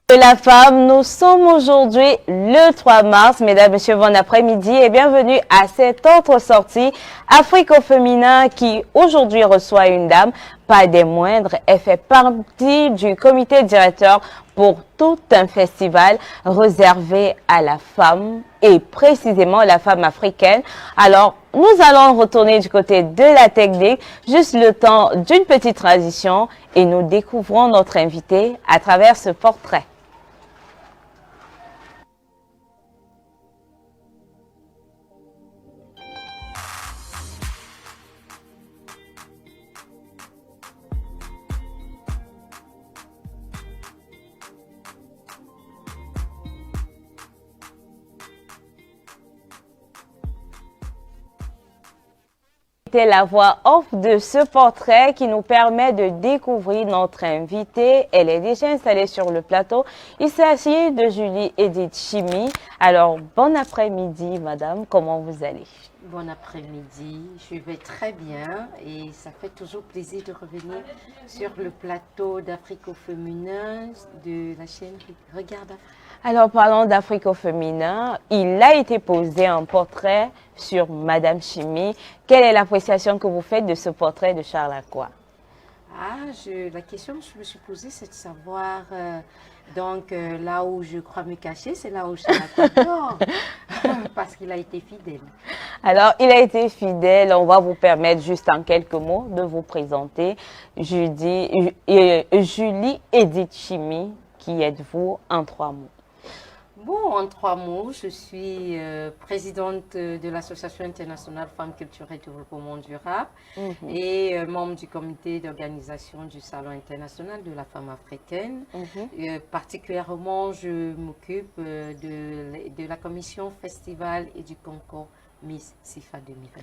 De la femme, nous sommes aujourd'hui le 3 mars. Mesdames, Messieurs, bon après-midi et bienvenue à cette autre sortie Afrique au féminin qui aujourd'hui reçoit une dame, pas des moindres. Elle fait partie du comité directeur pour tout un festival réservé à la femme et précisément la femme africaine. Alors, nous allons retourner du côté de la technique, juste le temps d'une petite transition et nous découvrons notre invité à travers ce portrait. C'était la voix off de ce portrait qui nous permet de découvrir notre invitée. Elle est déjà installée sur le plateau. Il s'agit de Julie Edith Chimi. Alors, bon après-midi, madame. Comment vous allez? Bon après-midi, je vais très bien et ça fait toujours plaisir de revenir sur le plateau d'Afrique au féminin de la chaîne Regarde Afrique. Alors, parlons d'Afrique au féminin. Il a été posé un portrait sur Madame Chimi. Quelle est l'appréciation que vous faites de ce portrait de Charles Acquois? La question que je me suis posée, c'est de savoir, là où je crois me cacher, c'est là où Charles Acquois dort, parce qu'il a été fidèle. Alors, il a été fidèle. On va vous permettre juste en quelques mots de vous présenter. Julie Edith Chimi, qui êtes-vous en 3 mots? Bon, en 3 mots, je suis présidente de l'Association internationale Femmes Culturelles et Développement Durable et membre du comité d'organisation du Salon international de la femme africaine. Particulièrement, je m'occupe de la commission festival et du concours Miss SIFA 2023.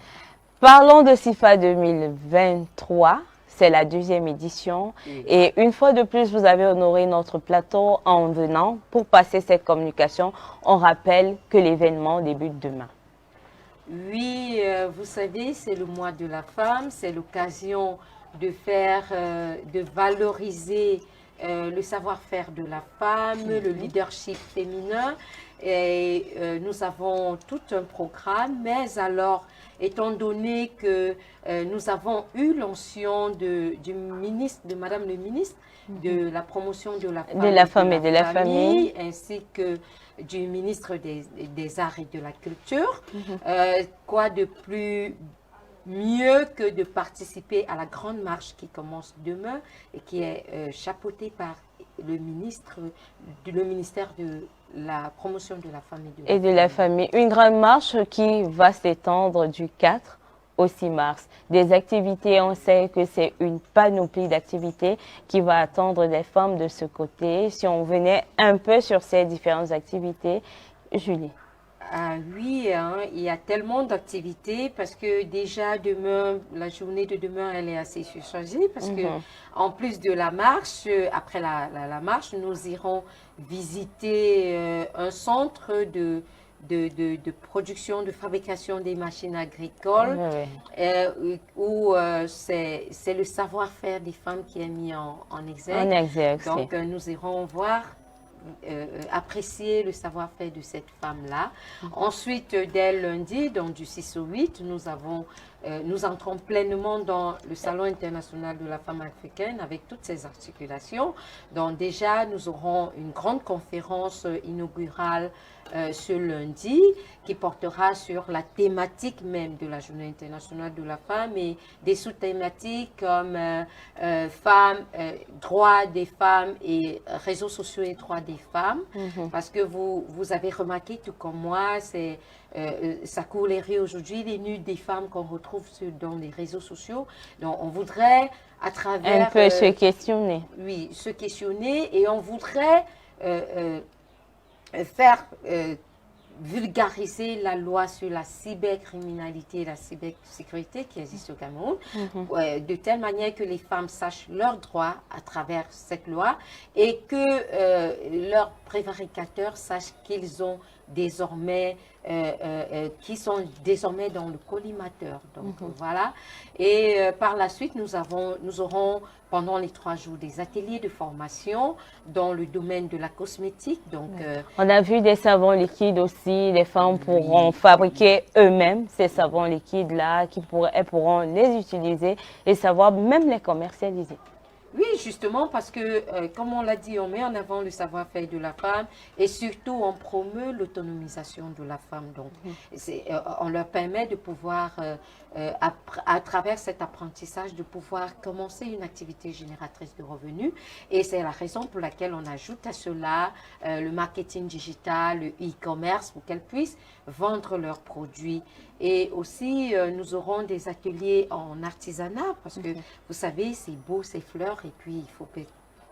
Parlons de SIFA 2023. C'est la 2e édition. Et une fois de plus, vous avez honoré notre plateau en venant pour passer cette communication. On rappelle que l'événement débute demain. Oui, vous savez, c'est le mois de la femme. C'est l'occasion de valoriser le savoir-faire de la femme, le leadership féminin. Et nous avons tout un programme, mais alors, étant donné que nous avons eu l'onction de Madame le ministre de la promotion de la femme, et de la famille, ainsi que du ministre des Arts et de la Culture, quoi de plus mieux que de participer à la grande marche qui commence demain et qui est chapeautée par le ministère de la promotion de la femme et de la famille. Une grande marche qui va s'étendre du 4 au 6 mars. Des activités, on sait que c'est une panoplie d'activités qui va attendre les femmes de ce côté. Si on venait un peu sur ces différentes activités, Julie. Ah oui, hein, il y a tellement d'activités parce que déjà demain, la journée de demain, elle est assez surchargée parce que en plus de la marche, après la marche, nous irons visiter un centre de production, de fabrication des machines agricoles où c'est le savoir-faire des femmes qui est mis en exergue. Donc, nous irons voir apprécier le savoir-faire de cette femme-là. Ensuite, dès lundi, donc du 6 au 8, nous entrons pleinement dans le Salon international de la femme africaine avec toutes ses articulations. Donc déjà, nous aurons une grande conférence inaugurale ce lundi qui portera sur la thématique même de la Journée internationale de la femme et des sous-thématiques comme droits des femmes et réseaux sociaux et droits des femmes. Parce que vous avez remarqué, tout comme moi, ça court les rues aujourd'hui, les nudes des femmes qu'on retrouve dans les réseaux sociaux. Donc, on voudrait, à travers... Un peu se questionner. Oui, se questionner et on voudrait faire vulgariser la loi sur la cybercriminalité et la cybersécurité qui existe au Cameroun, de telle manière que les femmes sachent leurs droits à travers cette loi et que leurs prévaricateurs sachent qu'ils ont désormais dans le collimateur. Donc voilà. Et par la suite, nous aurons pendant les 3 jours des ateliers de formation dans le domaine de la cosmétique. Donc, on a vu des savons liquides aussi. Les femmes pourront fabriquer eux-mêmes ces savons liquides-là, elles pourront les utiliser et savoir même les commercialiser. Oui, justement, parce que, comme on l'a dit, on met en avant le savoir-faire de la femme et surtout, on promeut l'autonomisation de la femme. Donc, on leur permet de pouvoir, à travers cet apprentissage, de pouvoir commencer une activité génératrice de revenus. Et c'est la raison pour laquelle on ajoute à cela le marketing digital, le e-commerce, pour qu'elles puissent vendre leurs produits. Et aussi, nous aurons des ateliers en artisanat parce que, vous savez, c'est beau, ces fleurs. Et puis,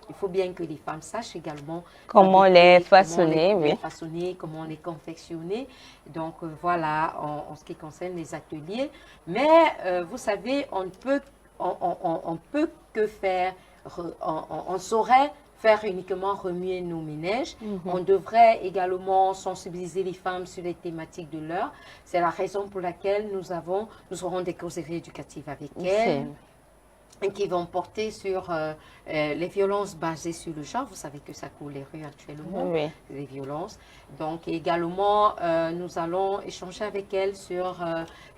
il faut bien que les femmes sachent également comment les façonner, comment les confectionner. Donc, voilà, en ce qui concerne les ateliers. Mais, vous savez, on peut que faire, on saurait faire uniquement remuer nos ménages. On devrait également sensibiliser les femmes sur les thématiques de l'heure. C'est la raison pour laquelle nous aurons des causeries éducatives avec elles qui vont porter sur les violences basées sur le genre. Vous savez que ça coule les rues actuellement, les violences. Donc également, nous allons échanger avec elles sur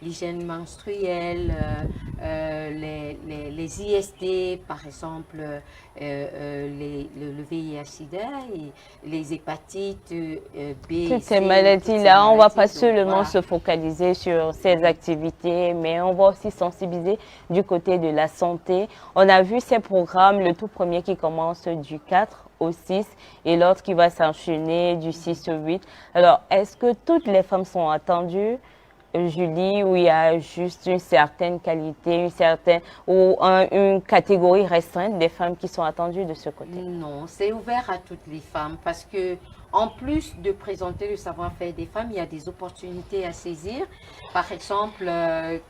l'hygiène menstruelle, les IST, par exemple, le VIH-Sida et les hépatites B. Toutes ces maladies-là, on ne va pas seulement se focaliser sur ces activités, mais on va aussi sensibiliser du côté de la santé. On a vu ces programmes, le tout premier qui commence du 4 au 6 et l'autre qui va s'enchaîner du 6 au 8. Alors, est-ce que toutes les femmes sont attendues, Julie, où il y a juste une certaine qualité, une catégorie restreinte des femmes qui sont attendues de ce côté? Non, c'est ouvert à toutes les femmes parce que en plus de présenter le savoir-faire des femmes, il y a des opportunités à saisir. Par exemple,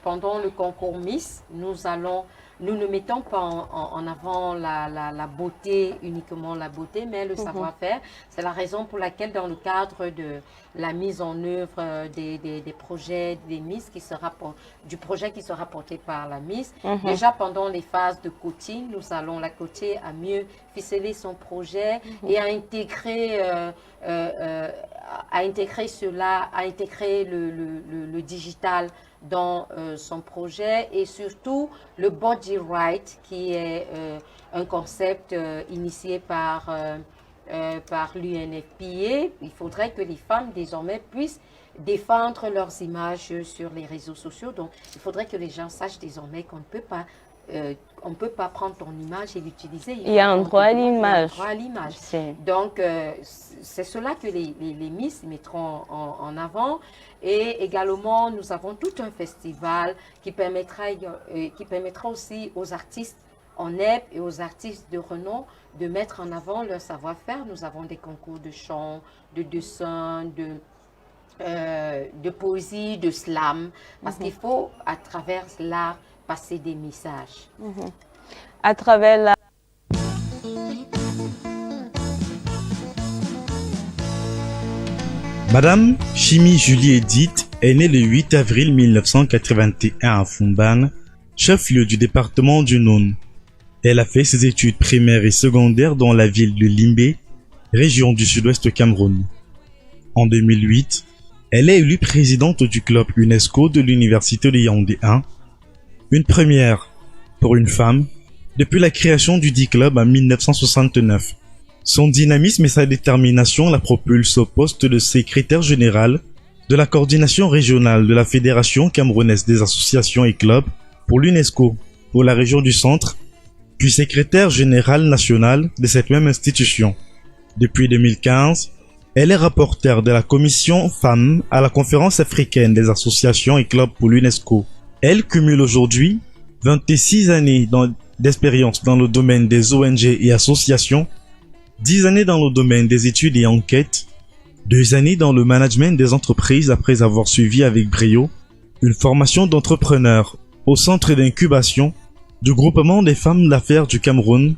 pendant le concours Miss, nous ne mettons pas en avant la beauté, uniquement la beauté, mais le savoir-faire. C'est la raison pour laquelle, dans le cadre de la mise en œuvre des projets des Miss, du projet qui sera porté par la Miss, déjà pendant les phases de coaching, nous allons la coacher à mieux ficeler son projet et à intégrer le digital dans son projet et surtout le body right qui est un concept initié par l'UNFPA. Il faudrait que les femmes désormais puissent défendre leurs images sur les réseaux sociaux. Donc, il faudrait que les gens sachent désormais qu'on ne peut pas prendre ton image et l'utiliser. Il y a un droit à l'image. Donc, c'est cela que les Miss mettront en avant. Et également, nous avons tout un festival qui permettra aussi aux artistes en NEP et aux artistes de renom de mettre en avant leur savoir-faire. Nous avons des concours de chant, de dessin, de poésie, de slam, parce qu'il faut, à travers l'art, passer des messages. À travers l'art. Madame Chimi Julie Edith est née le 8 avril 1981 à Foumban, chef-lieu du département du Nord. Elle a fait ses études primaires et secondaires dans la ville de Limbé, région du sud-ouest Cameroun. En 2008, elle est élue présidente du club UNESCO de l'université de Yaoundé 1, une première pour une femme depuis la création du dit club en 1969. Son dynamisme et sa détermination la propulsent au poste de secrétaire général de la coordination régionale de la Fédération camerounaise des associations et clubs pour l'UNESCO pour la région du Centre, puis secrétaire général national de cette même institution. Depuis 2015, elle est rapporteure de la commission femmes à la conférence africaine des associations et clubs pour l'UNESCO. Elle cumule aujourd'hui 26 années d'expérience dans le domaine des ONG et associations, 10 années dans le domaine des études et enquêtes, 2 années dans le management des entreprises après avoir suivi avec brio une formation d'entrepreneur au centre d'incubation du groupement des femmes d'affaires du Cameroun,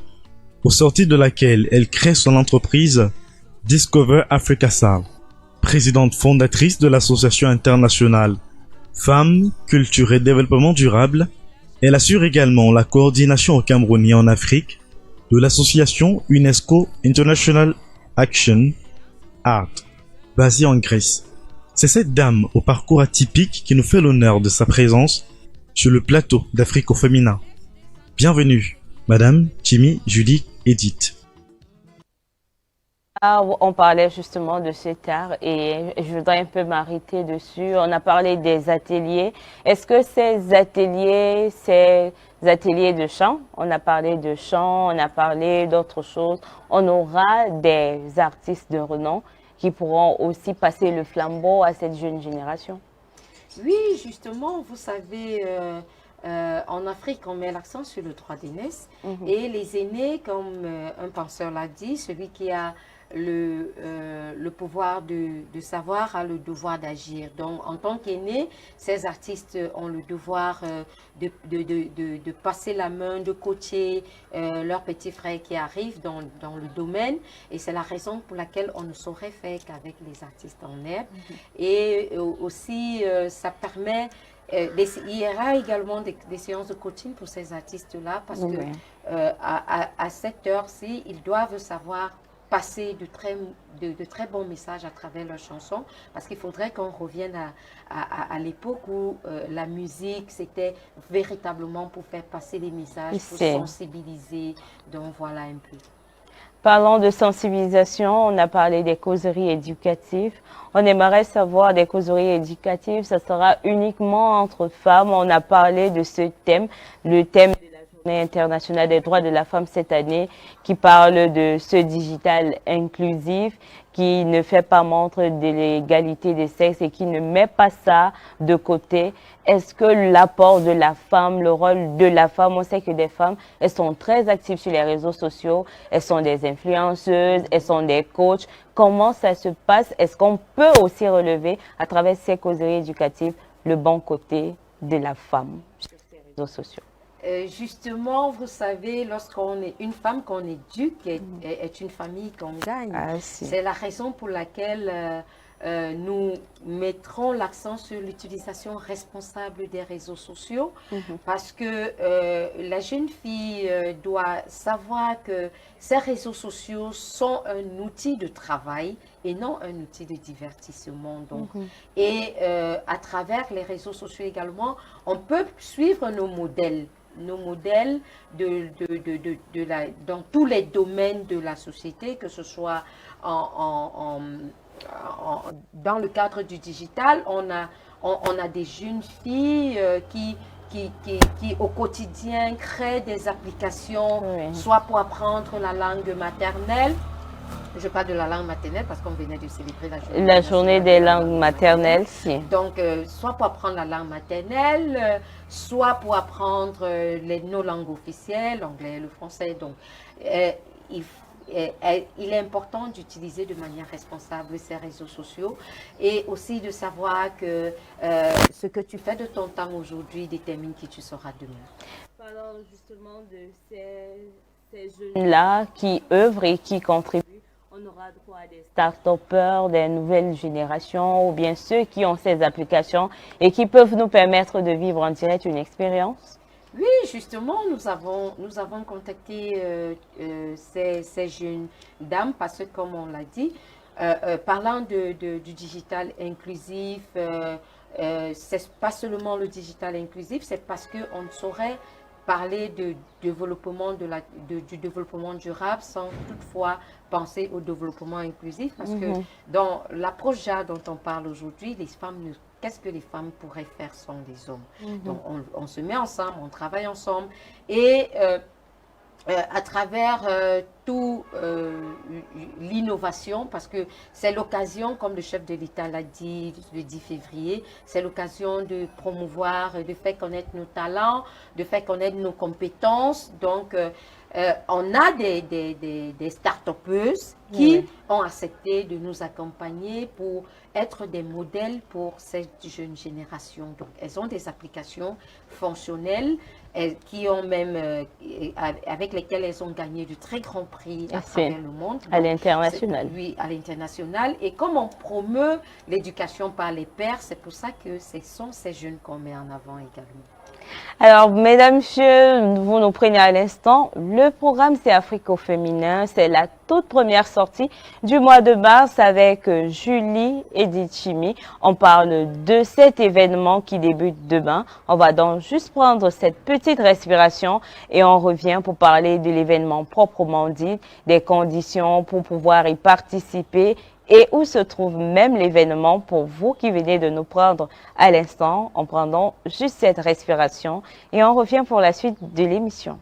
au sortir de laquelle elle crée son entreprise Discover Africa SAL. présidente fondatrice de l'association internationale Femmes, Culture et Développement Durable. Elle assure également la coordination au Cameroun et en Afrique de l'association UNESCO International Action Art, basée en Grèce. C'est cette dame au parcours atypique qui nous fait l'honneur de sa présence sur le plateau d'Afrique au féminin. Bienvenue, Madame Tchimi Julie Edith. On parlait justement de cet art et je voudrais un peu m'arrêter dessus. On a parlé des ateliers. Est-ce que ces ateliers de chant, on a parlé de chant, on a parlé d'autres choses, on aura des artistes de renom qui pourront aussi passer le flambeau à cette jeune génération? Oui, justement, vous savez, en Afrique, on met l'accent sur le droit d'aînesse. Et les aînés, comme un penseur l'a dit, celui qui a le pouvoir de savoir a le devoir d'agir. Donc, en tant qu'aîné, ces artistes ont le devoir de passer la main, de coacher leurs petits frères qui arrivent dans le domaine. Et c'est la raison pour laquelle on ne saurait faire qu'avec les artistes en herbe. Et aussi, ça permet... il y aura également des séances de coaching pour ces artistes-là parce que à cette heure-ci, ils doivent savoir passer de très bons messages à travers leurs chansons, parce qu'il faudrait qu'on revienne à l'époque où la musique, c'était véritablement pour faire passer des messages, pour sensibiliser. Donc voilà un peu. Parlant de sensibilisation, on a parlé des causeries éducatives. On aimerait savoir des causeries éducatives, ça sera uniquement entre femmes. On a parlé de ce thème, le thème de la Journée internationale des droits de la femme cette année, qui parle de ce digital inclusif, qui ne fait pas montre de l'égalité des sexes et qui ne met pas ça de côté. Est-ce que l'apport de la femme, le rôle de la femme, on sait que des femmes, elles sont très actives sur les réseaux sociaux, elles sont des influenceuses, elles sont des coachs. Comment ça se passe? Est-ce qu'on peut aussi relever à travers ces causeries éducatives le bon côté de la femme sur ces réseaux sociaux? Justement, vous savez, lorsqu'on est une femme qu'on éduque, est une famille qu'on gagne. C'est la raison pour laquelle nous mettrons l'accent sur l'utilisation responsable des réseaux sociaux, parce que la jeune fille doit savoir que ces réseaux sociaux sont un outil de travail et non un outil de divertissement. Donc. Et à travers les réseaux sociaux également, on peut suivre nos modèles dans tous les domaines de la société, que ce soit dans le cadre du digital. On a des jeunes filles qui au quotidien créent des applications, soit pour apprendre la langue maternelle. Je parle de la langue maternelle parce qu'on venait de célébrer la journée des langues maternelles. Donc, soit pour apprendre la langue maternelle, soit pour apprendre nos langues officielles, l'anglais, le français. Donc, il est important d'utiliser de manière responsable ces réseaux sociaux et aussi de savoir que ce que tu fais de ton temps aujourd'hui détermine qui tu seras demain. Parlons justement de ces jeunes-là qui œuvrent et qui contribuent. On aura droit à des start-upers, des nouvelles générations ou bien ceux qui ont ces applications et qui peuvent nous permettre de vivre en direct une expérience. Oui, justement, nous avons contacté ces jeunes dames parce que, comme on l'a dit, parlant du digital inclusif, c'est pas seulement le digital inclusif, c'est parce qu'on ne saurait parler du développement durable sans toutefois penser au développement inclusif, parce que dans l'approche dont on parle aujourd'hui, les femmes, qu'est-ce que les femmes pourraient faire sans les hommes? Donc on se met ensemble, on travaille ensemble et à travers tout l'innovation, parce que c'est l'occasion, comme le chef de l'État l'a dit le 10 février, c'est l'occasion de promouvoir, de faire connaître nos talents, de faire connaître nos compétences. Donc, on a des start-upeuses qui ont accepté de nous accompagner pour être des modèles pour cette jeune génération. Donc, elles ont des applications fonctionnelles qui ont même, avec lesquelles elles ont gagné de très grands prix à travers le monde. À l'international. Oui, à l'international. Et comme on promeut l'éducation par les pairs, c'est pour ça que ce sont ces jeunes qu'on met en avant également. Alors, mesdames, messieurs, vous nous prenez à l'instant. Le programme, c'est Afrique au féminin. C'est la toute première sortie du mois de mars avec Julie Edichimi. On parle de cet événement qui débute demain. On va donc juste prendre cette petite respiration et on revient pour parler de l'événement proprement dit, des conditions pour pouvoir y participer et où se trouve même l'événement pour vous qui venez de nous prendre à l'instant. En prenant juste cette respiration et on revient pour la suite de l'émission.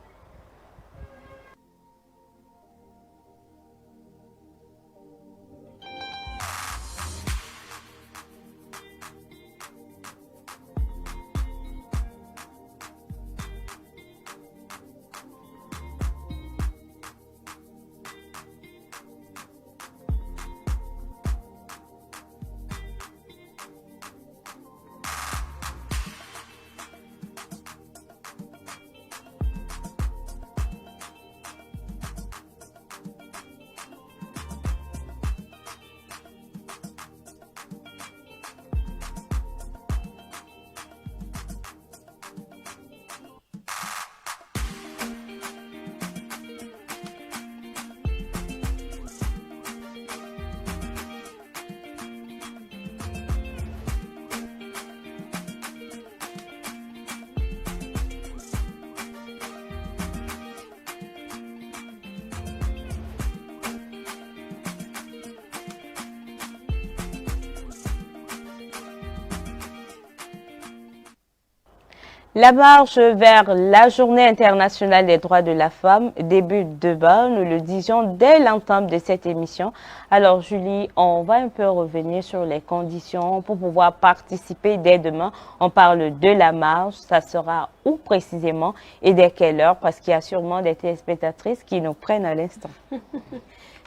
La marche vers la Journée internationale des droits de la femme débute demain, nous le disions dès l'entame de cette émission. Alors Julie, on va un peu revenir sur les conditions pour pouvoir participer dès demain. On parle de la marche, ça sera où précisément et dès quelle heure, parce qu'il y a sûrement des téléspectatrices qui nous prennent à l'instant.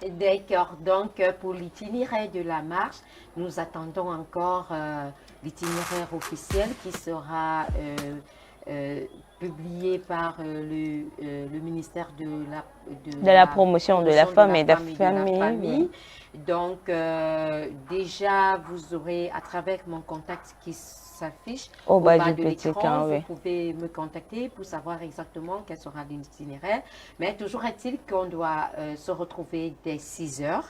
D'accord, donc pour l'itinéraire de la marche, nous attendons encore l'itinéraire officiel qui sera publié par le ministère de la promotion de la femme et de la famille. Donc déjà, vous aurez à travers mon contact qui s'affiche au bas de l'écran, vous pouvez me contacter pour savoir exactement quel sera l'itinéraire. Mais toujours est-il qu'on doit se retrouver dès 6 heures,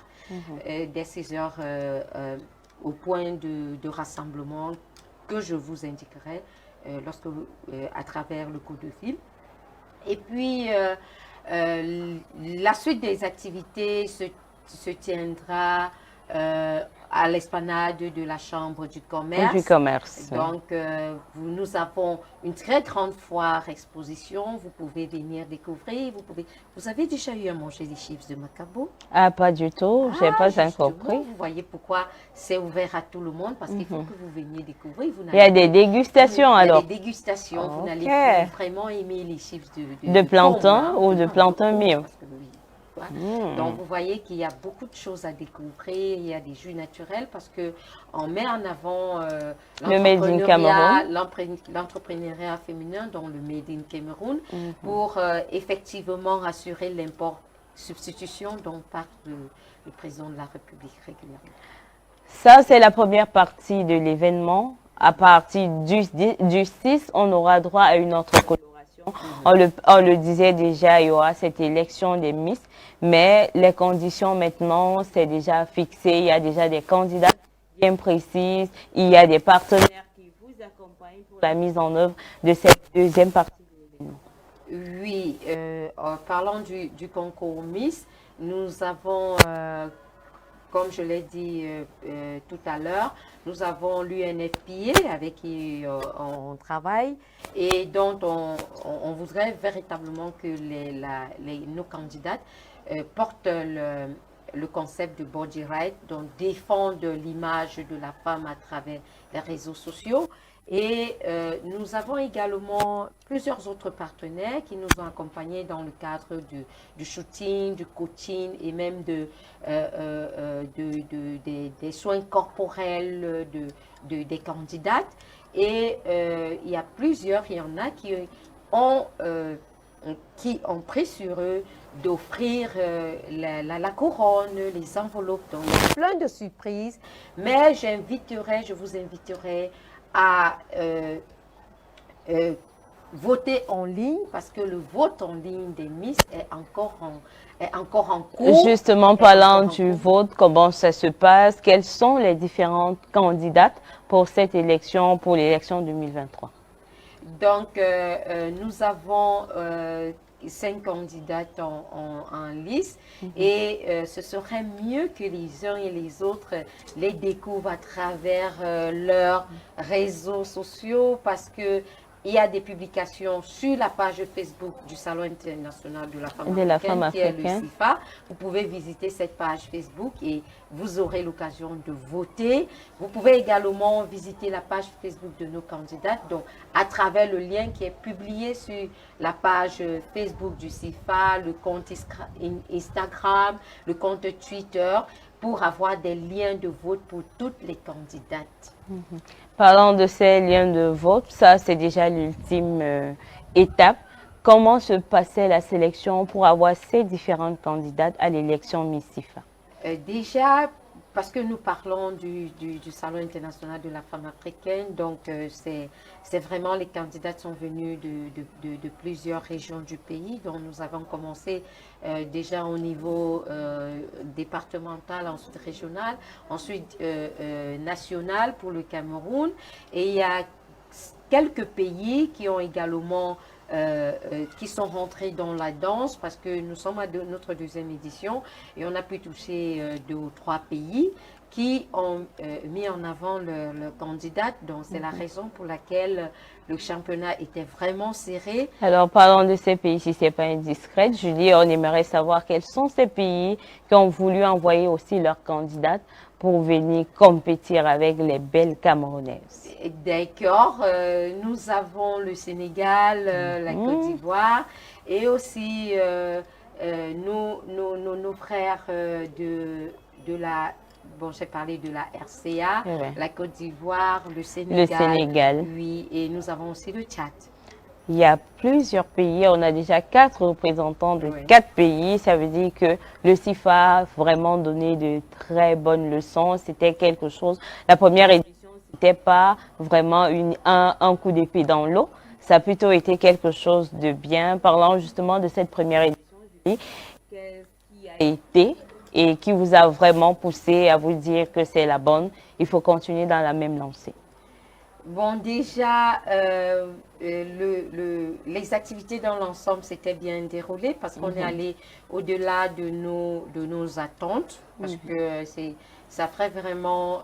dès 6 heures au point de rassemblement que je vous indiquerai à travers le coup de fil. Et puis, la suite des activités se tiendra à l'esplanade de la Chambre du commerce. Donc, nous avons une très grande foire exposition. Vous pouvez venir découvrir. Vous avez déjà eu à manger des chips de Macabo? Ah, pas du tout. Je n'ai pas encore pris. Vous voyez pourquoi c'est ouvert à tout le monde, parce qu'il faut que vous veniez découvrir. Il y a des dégustations alors? Il y a des dégustations. Vous n'allez vraiment aimer les chips de plantain ou de plantain mûr. Donc, vous voyez qu'il y a beaucoup de choses à découvrir. Il y a des jus naturels parce qu'on met en avant l'entrepreneuriat féminin, donc le Made in Cameroun, pour effectivement assurer l'import-substitution dont parle le président de la République régulièrement. Ça, c'est la première partie de l'événement. À partir du 6, on aura droit à une autre coloration. On le disait déjà, il y aura cette élection des Miss, mais les conditions maintenant, c'est déjà fixé. Il y a déjà des candidats bien précises. Il y a des partenaires qui vous accompagnent pour la mise en œuvre de cette deuxième partie de l'événement. Oui, en parlant du concours Miss, nous avons, comme je l'ai dit tout à l'heure, nous avons l'UNFPA avec qui on travaille et dont on voudrait véritablement que nos candidates portent le concept de body right, donc défendent l'image de la femme à travers les réseaux sociaux. Et nous avons également plusieurs autres partenaires qui nous ont accompagnés dans le cadre du shooting, du coaching et même des soins corporels des candidates. Et il y en a qui ont qui ont pris sur eux d'offrir la couronne, les enveloppes. Donc, il y a plein de surprises, mais je vous inviterai à voter en ligne parce que le vote en ligne des Miss est encore en cours. Justement, parlant du vote, comment ça se passe? Quelles sont les différentes candidates pour cette élection, pour l'élection 2023? Donc, nous avons 5 candidates en lice et ce serait mieux que les uns et les autres les découvrent à travers leurs réseaux sociaux parce que il y a des publications sur la page Facebook du Salon international de la femme africaine, qui est le CIFA. Vous pouvez visiter cette page Facebook et vous aurez l'occasion de voter. Vous pouvez également visiter la page Facebook de nos candidates, donc à travers le lien qui est publié sur la page Facebook du CIFA, le compte Instagram, le compte Twitter, pour avoir des liens de vote pour toutes les candidates. Parlant de ces liens de vote, ça c'est déjà l'ultime étape. Comment se passait la sélection pour avoir ces différentes candidates à l'élection Miss CIFA? Déjà, parce que nous parlons du Salon international de la femme africaine, donc c'est vraiment les candidates sont venues de plusieurs régions du pays. Donc nous avons commencé déjà au niveau départemental, ensuite régional, ensuite national pour le Cameroun. Et il y a quelques pays qui ont également qui sont rentrés dans la danse parce que nous sommes à notre deuxième édition et on a pu toucher 2 ou 3 pays qui ont mis en avant le candidate. Donc, c'est la raison pour laquelle le championnat était vraiment serré. Alors, parlons de ces pays, si ce n'est pas indiscret. Julie, on aimerait savoir quels sont ces pays qui ont voulu envoyer aussi leurs candidates pour venir compétir avec les belles Camerounaises. D'accord. Nous avons le Sénégal, la Côte d'Ivoire et aussi nos frères de la... Bon, j'ai parlé de la RCA, la Côte d'Ivoire, le Sénégal. Oui, et nous avons aussi le Tchad. Il y a plusieurs pays, on a déjà 4 représentants de 4 pays. Ça veut dire que le CIFA a vraiment donné de très bonnes leçons. C'était quelque chose. La première édition, c'était pas vraiment un coup d'épée dans l'eau. Ça a plutôt été quelque chose de bien. Parlant justement de cette première édition, qu'est-ce qui a été et qui vous a vraiment poussé à vous dire que c'est la bonne, il faut continuer dans la même lancée? Bon, déjà, les activités dans l'ensemble s'étaient bien déroulées parce qu'on est allé au-delà de nos attentes. Parce que ça ferait vraiment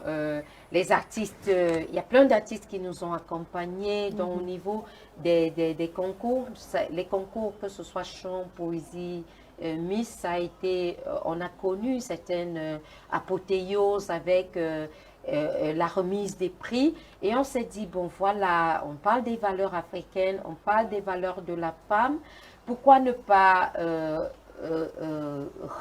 les artistes, il y a plein d'artistes qui nous ont accompagnés donc, au niveau des concours. Les concours, que ce soit chant, poésie, Miss, ça a été, on a connu certaines apothéoses avec la remise des prix et on s'est dit, bon voilà, on parle des valeurs africaines, on parle des valeurs de la femme, pourquoi ne pas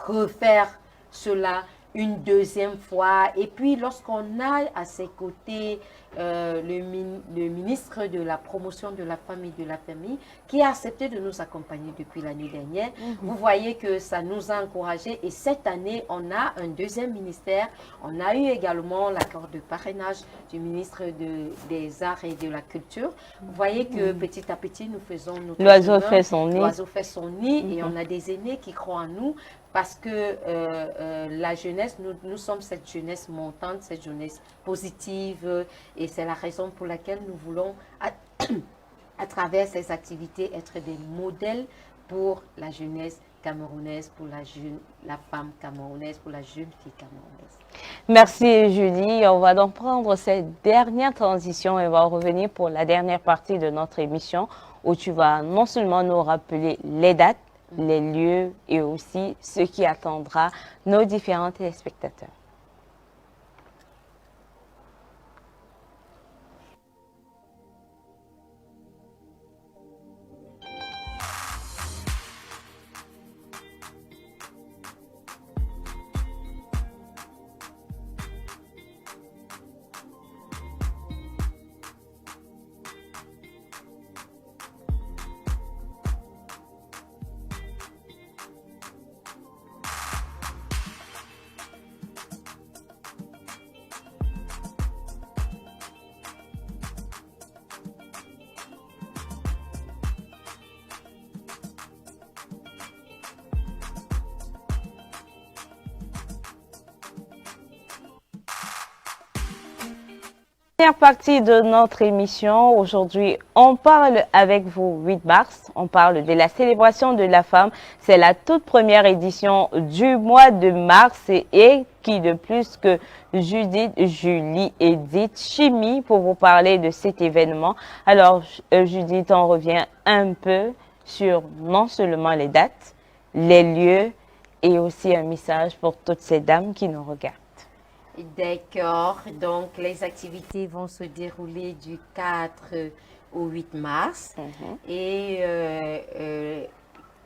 refaire cela une deuxième fois? Et puis lorsqu'on a à ses côtés le ministre de la promotion de la femme et de la famille qui a accepté de nous accompagner depuis l'année dernière. Vous voyez que ça nous a encouragés et cette année, on a un deuxième ministère. On a eu également l'accord de parrainage du ministre des Arts et de la Culture. Vous voyez que petit à petit, nous faisons notre L'oiseau fait son nid. L'oiseau fait son nid et on a des aînés qui croient en nous parce que la jeunesse, nous sommes cette jeunesse montante, cette jeunesse positive et c'est la raison pour laquelle nous voulons, à travers ces activités, être des modèles pour la jeunesse camerounaise, pour la femme camerounaise, pour la jeune fille camerounaise. Merci Julie. On va donc prendre cette dernière transition et on va revenir pour la dernière partie de notre émission où tu vas non seulement nous rappeler les dates, les lieux et aussi ce qui attendra nos différents téléspectateurs. Première partie de notre émission. Aujourd'hui, on parle avec vous 8 mars. On parle de la célébration de la femme. C'est la toute première édition du mois de mars et qui de plus que Judith, Julie, Edith, Chimie pour vous parler de cet événement. Alors, Judith, on revient un peu sur non seulement les dates, les lieux et aussi un message pour toutes ces dames qui nous regardent. D'accord, donc les activités vont se dérouler du 4 au 8 mars et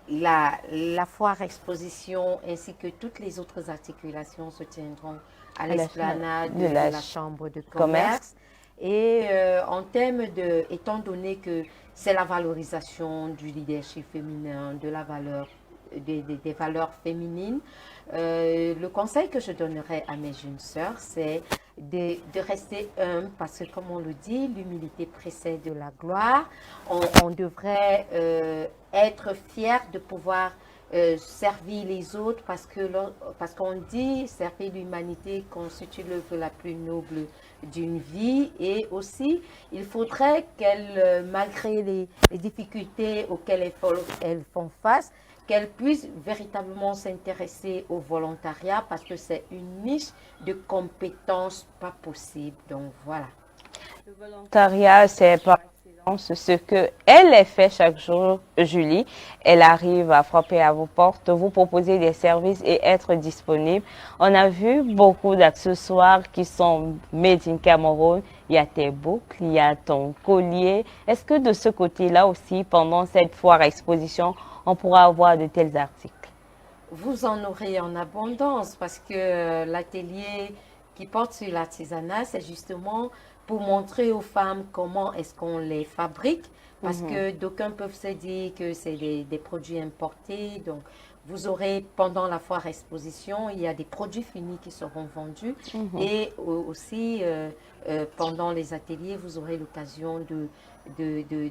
la foire exposition ainsi que toutes les autres articulations se tiendront à l'esplanade de la Chambre de commerce. Et en termes de, étant donné que c'est la valorisation du leadership féminin, de la valeur, des valeurs féminines, le conseil que je donnerais à mes jeunes sœurs, c'est de rester humble parce que, comme on le dit, l'humilité précède de la gloire. On devrait être fier de pouvoir servir les autres parce qu'on dit servir l'humanité constitue l'œuvre la plus noble d'une vie, et aussi il faudrait qu'elles, malgré les difficultés auxquelles elles font face, qu'elles puissent véritablement s'intéresser au volontariat parce que c'est une niche de compétences pas possible. Donc voilà. Le volontariat, c'est par excellence ce que elle fait chaque jour, Julie. Elle arrive à frapper à vos portes, vous proposer des services et être disponible. On a vu beaucoup d'accessoires qui sont made in Cameroun. Il y a tes boucles, il y a ton collier. Est-ce que de ce côté-là aussi, pendant cette foire exposition, on pourra avoir de tels articles? Vous en aurez en abondance parce que l'atelier qui porte sur l'artisanat, c'est justement pour montrer aux femmes comment est-ce qu'on les fabrique. Parce que d'aucuns peuvent se dire que c'est des produits importés. Donc, vous aurez, pendant la foire exposition, il y a des produits finis qui seront vendus. Et aussi, pendant les ateliers, vous aurez l'occasion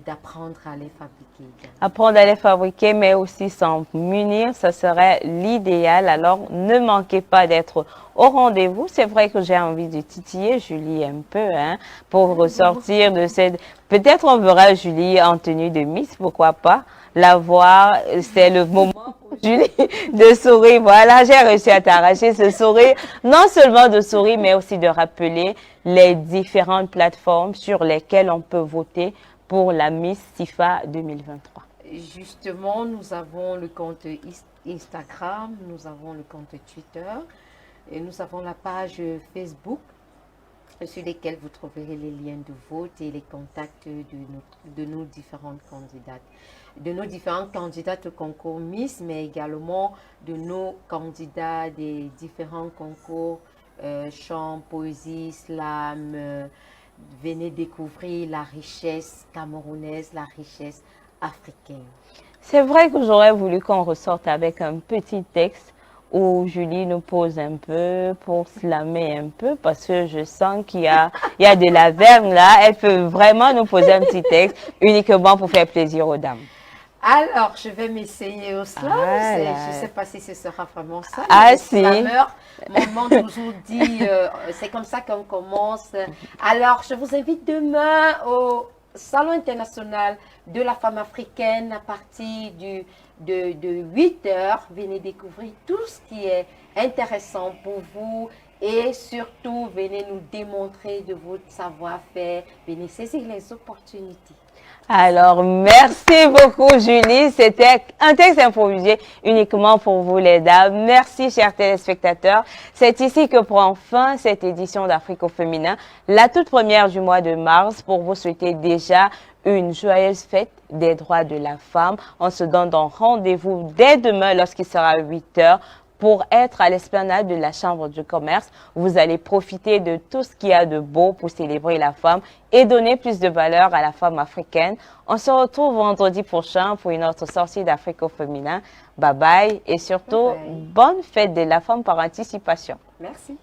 d'apprendre à les fabriquer. Apprendre à les fabriquer, mais aussi s'en munir, ça serait l'idéal. Alors, ne manquez pas d'être au rendez-vous. C'est vrai que j'ai envie de titiller Julie un peu, hein, pour ressortir de cette... Peut-être on verra Julie en tenue de Miss, pourquoi pas la voir. C'est le moment pour Julie de sourire. Voilà, j'ai réussi à t'arracher ce sourire. Non seulement de sourire, mais aussi de rappeler les différentes plateformes sur lesquelles on peut voter pour la Miss SIFA 2023. Justement, nous avons le compte Instagram, nous avons le compte Twitter et nous avons la page Facebook sur lesquelles vous trouverez les liens de vote et les contacts de nos différentes candidates. De nos différentes candidates au concours Miss, mais également de nos candidats des différents concours chant, poésie, slam. Venez découvrir la richesse camerounaise, la richesse africaine. C'est vrai que j'aurais voulu qu'on ressorte avec un petit texte où Julie nous pose un peu pour slammer un peu parce que je sens qu'il y a de la verve là. Elle peut vraiment nous poser un petit texte uniquement pour faire plaisir aux dames. Alors, je vais m'essayer au slam. Je ne sais pas si ce sera vraiment ça. Ah si. Maman toujours dit, c'est comme ça qu'on commence. Alors, je vous invite demain au Salon international de la femme africaine à partir de 8 h. Venez découvrir tout ce qui est intéressant pour vous et surtout, venez nous démontrer de votre savoir-faire. Venez saisir les opportunités. Alors, merci beaucoup, Julie. C'était un texte improvisé uniquement pour vous, les dames. Merci, chers téléspectateurs. C'est ici que prend fin cette édition d'Afrique au féminin, la toute première du mois de mars, pour vous souhaiter déjà une joyeuse fête des droits de la femme. On se donne donc rendez-vous dès demain lorsqu'il sera 8 h. Pour être à l'esplanade de la Chambre du commerce. Vous allez profiter de tout ce qu'il y a de beau pour célébrer la femme et donner plus de valeur à la femme africaine. On se retrouve vendredi prochain pour une autre sortie d'Afrique au féminin. Bye bye et surtout, bonne fête de la femme par anticipation. Merci.